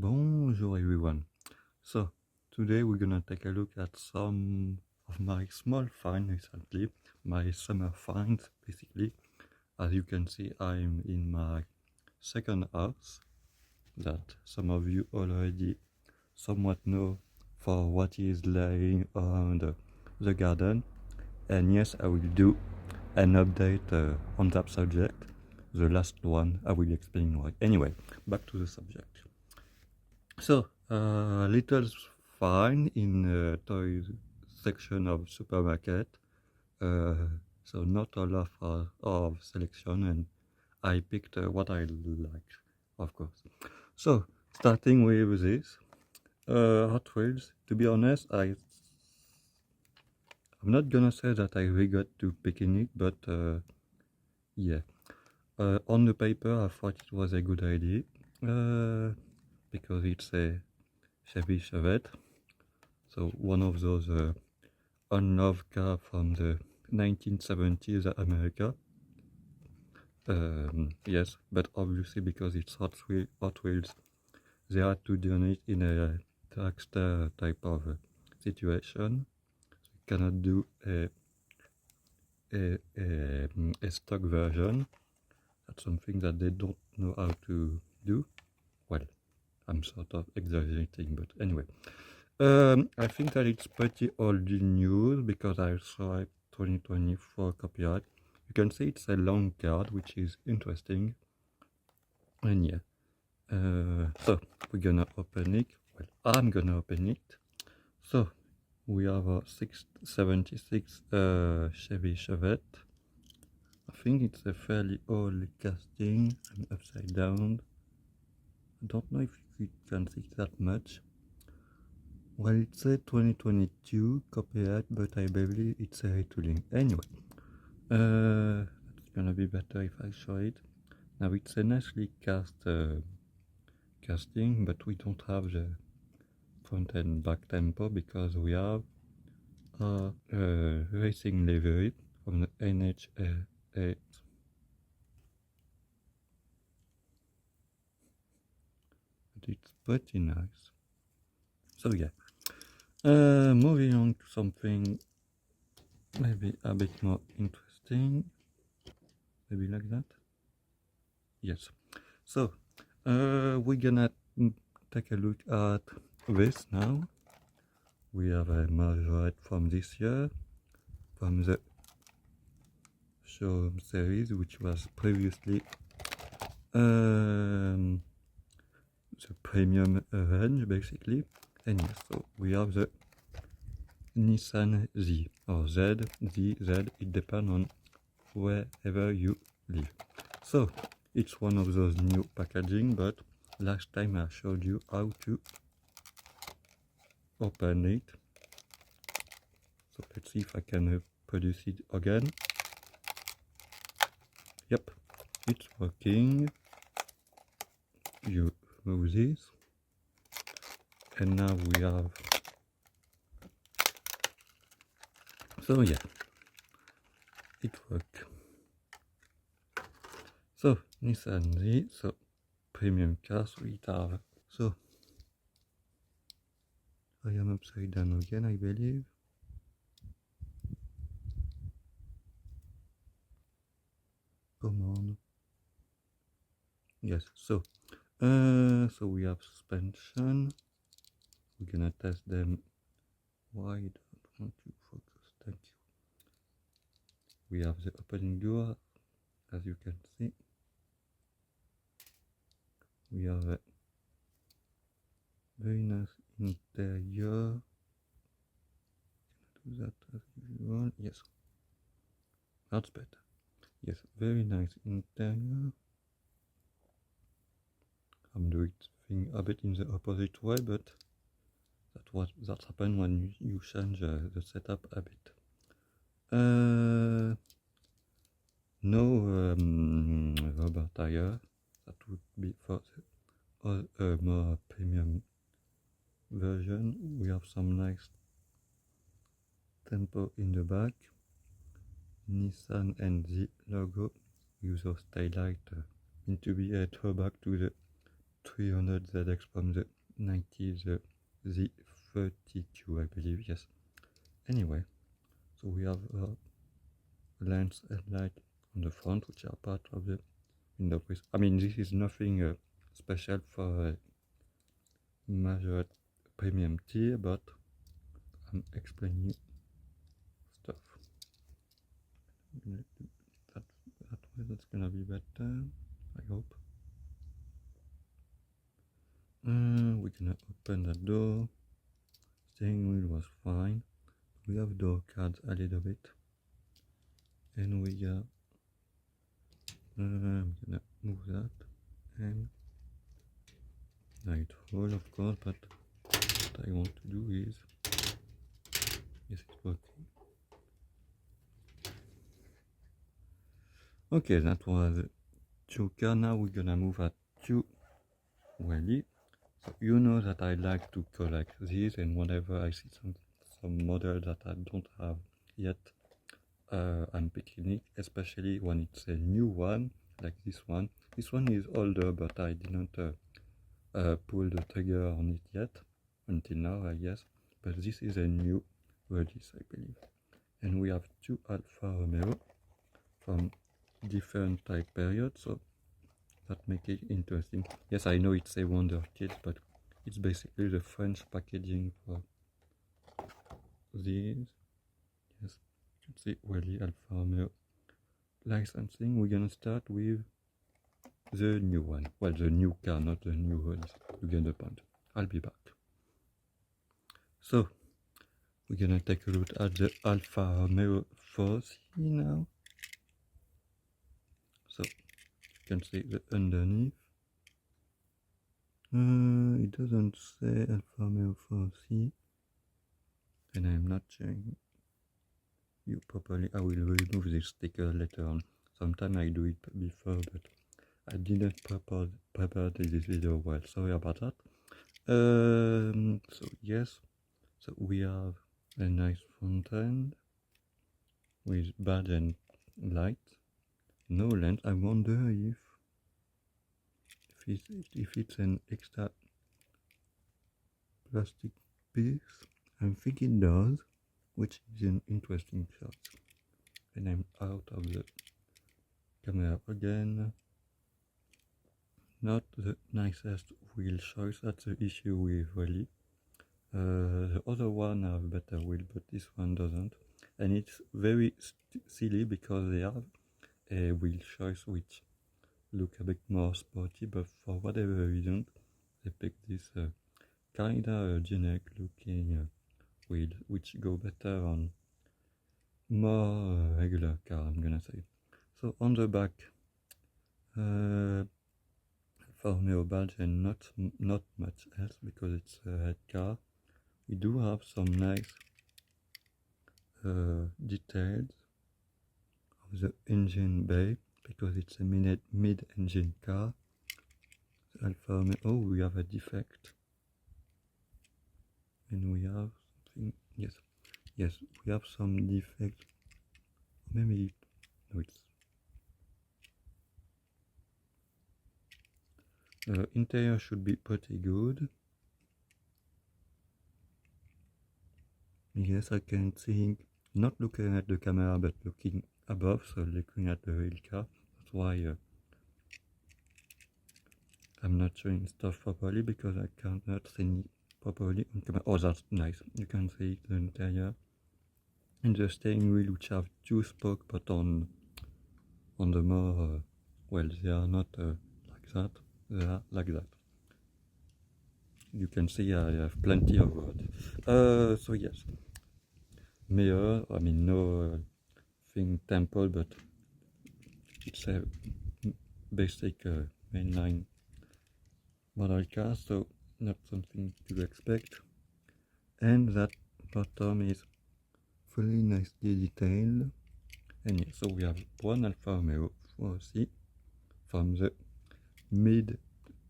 Bonjour everyone. So today we're gonna take a look at some of my small finds recently, my summer finds basically. As you can see, I'm in my second house that some of you already somewhat know for what is lying on the garden. And yes, I will do an update on that subject. The last one I will explain why. Anyway, back to the subject. So, little find in toys section of supermarket. So not a lot of selection, and I picked what I liked, of course. So starting with this Hot Wheels. To be honest, I'm not gonna say that I regret to picking it, but yeah. On the paper, I thought it was a good idea because it's a Chevy Chevette. So one of those unloved cars from the 1970s America. Yes, but obviously because it's Hot Wheels, they had to do it in a dragster type of situation. So you cannot do a stock version. That's something that they don't know how to do. Well, I'm sort of exaggerating, but anyway. I think that it's pretty old news because I saw it 2024 copyright. You can see it's a long card, which is interesting. And yeah, so we're gonna open it. Well, I'm gonna open it. So we have a 676 Chevy Chevette. I think it's a fairly old casting and upside down. I don't know if you can see that much. Well, it's a 2022 copyright, but I believe it's a retooling. Anyway, it's gonna be better if I show it. Now it's a nicely cast casting, but we don't have the front and back tempo because we have a racing livery from the NHA. But it's pretty nice. So yeah. Moving on to something maybe a bit more interesting. Maybe like that. Yes. So we're gonna take a look at this now. We have a Majorette from this year, from the showroom series, which was previously the premium range basically. And yes, so we have the Nissan Z or Z, it depends on wherever you live. So it's one of those new packaging, but last time I showed you how to open it. So let's see if I can produce it again. Yep, it's working. You move this, and now we have. So yeah, it worked. So Nissan Z, so premium car, so it have. So I am upside down again, I believe. Come on. Yes, so we have suspension. We're gonna test them. Why don't want to focus? Thank you. We have the opening door, as you can see. We have a very nice interior. Do that as usual. Yes, that's better. Yes, very nice interior. I'm doing things a bit in the opposite way, but that's happened when you change the setup a bit. No rubber tire. That would be for the more premium version. We have some nice tempo in the back. Nissan NZ logo. Use of taillight to be a throwback to the 300 ZX from the 90s, the Z32, I believe, yes. Anyway, so we have lens headlight on the front, which are part of the window. I mean, this is nothing special for Majorette premium tier, but I'm explaining stuff. That way, that's gonna be better, I hope. We're gonna open the door. Steering wheel was fine. We have door cards a little bit, and we got. I'm gonna move that and light roll, of course, but what I want to do is, yes, it's working. Okay, that was two car. Now we're gonna move at two Welly. So you know that I like to collect these, and whenever I see some model that I don't have yet, I'm picking it, especially when it's a new one like this one. This one is older, but I didn't pull the trigger on it yet until now, I guess. But this is a new release, I believe. And we have two Alfa Romeo from different time periods, so that makes it interesting. Yes, I know it's a Wonder Kids, but it's basically the French packaging for these. Yes, you can see Welly Alfa Romeo licensing. We're gonna start with the new one. Well, the new car, not the new release. You get the point. I'll be back. So, we're gonna take a look at the Alfa Romeo 4C now. So, you can see the underneath. It doesn't say Alfa Romeo 4C, and I'm not showing you properly. I will remove this sticker later on. Sometimes I do it before, but I didn't prepare this video well. Sorry about that. So yes, so we have a nice front end with badge and light. No lens. I wonder if it's an extra plastic piece. I think it does, which is an interesting shot. And I'm out of the camera again. Not the nicest wheel choice. That's the issue with Welly. The other one have better wheel, but this one doesn't. And it's very silly because they have a wheel choice which look a bit more sporty, but for whatever reason they picked this kinda generic looking wheel which go better on more regular car, I'm gonna say. So on the back, Romeo badge and not much else because it's a red car. We do have some nice details of the engine bay because it's a mid-engine car. The Alfa Romeo, oh, we have a defect, and we have something. Yes, we have some defect. Maybe no, it's interior should be pretty good. Yes, I can see, not looking at the camera but looking above, so looking at the real car. That's why I'm not showing stuff properly because I cannot see properly on camera. Oh, that's nice. You can see the interior and the steering wheel, which have two spokes, but on the more well, they are not like that. They are like that. You can see I have plenty of road. So yes, mirror. I mean no thing temple, but it's a basic mainline model car, so not something to expect. And that bottom is fully nicely detailed. And yeah, so we have one Alfa Romeo 4C from the mid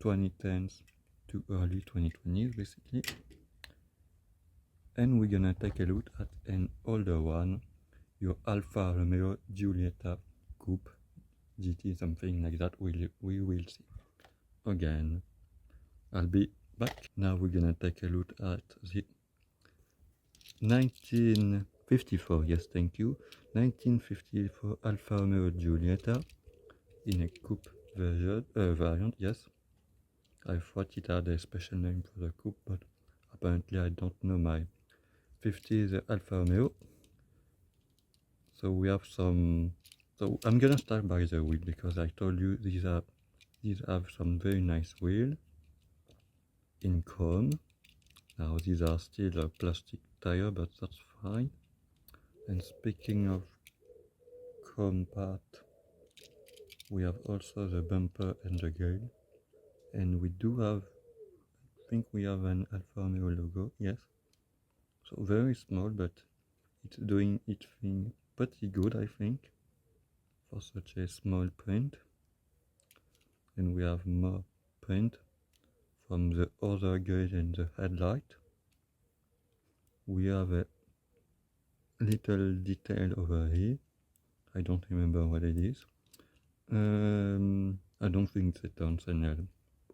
2010s to early 2020s basically. And we're gonna take a look at an older one, your Alfa Romeo Giuliette Coupe GT, something like that. We will see. Again, I'll be back. Now we're gonna take a look at the 1954, yes, thank you, 1954 Alfa Romeo Giuliette in a coupe variant, yes. I thought it had a special name for the coupe, but apparently I don't know my 50s Alfa Romeo. So we have some, so I'm gonna start by the wheel, because I told you these have some very nice wheel in chrome. Now these are still a plastic tire, but that's fine. And speaking of chrome part, we have also the bumper and the grille, and we do have, I think we have an Alfa Romeo logo, yes. So very small, but it's doing its thing pretty good, I think, for such a small print. And we have more print from the other grille and the headlight. We have a little detail over here. I don't remember what it is. I don't think it's a turn signal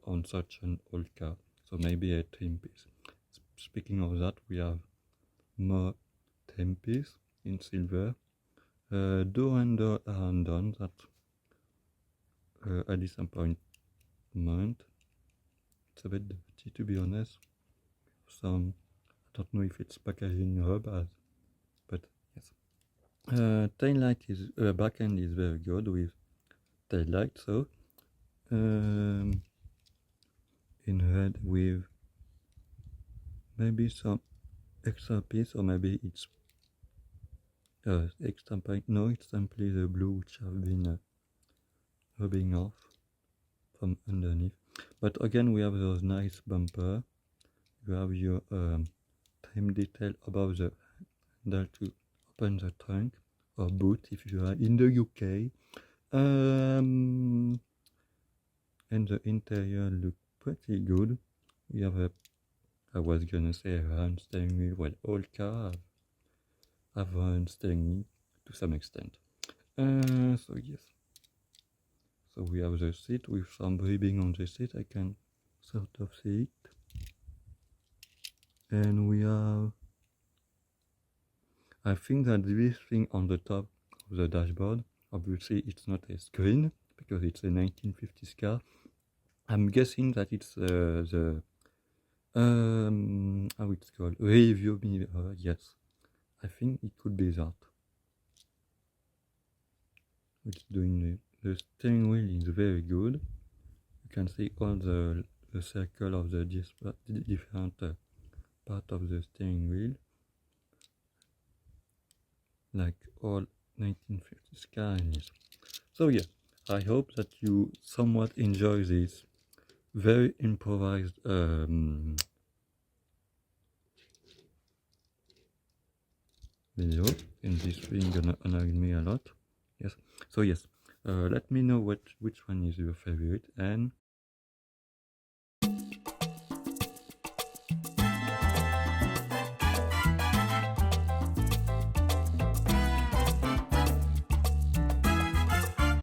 on such an old car, so maybe a trim piece. Speaking of that, we have more trim piece in silver. Door and door are undone, that's a disappointment. It's a bit dirty, to be honest. Some, I don't know if it's packaging rubber, but yes. Tail light is, back end is very good with tail light, so in red with maybe some extra piece, or maybe it's extra paint. No, it's simply the blue which have been rubbing off from underneath. But again, we have those nice bumper. You have your trim detail above the handle to open the trunk or boot if you are in the UK. And the interior look pretty good. We have a, I was gonna say a round steering wheel. Well, all cars have round steering wheel to some extent. So yes. So we have the seat with some ribbing on the seat. I can sort of see it. And we have, I think that this thing on the top of the dashboard, obviously it's not a screen because it's a 1950s car. I'm guessing that it's the how it's called, review mirror. Yes, I think it could be that. It's doing the steering wheel is very good. You can see all the circle of the different part of the steering wheel, like all 1950s cars. So yeah, I hope that you somewhat enjoy this very improvised video, and this thing gonna annoy me a lot. Yes, so yes, let me know which one is your favorite, and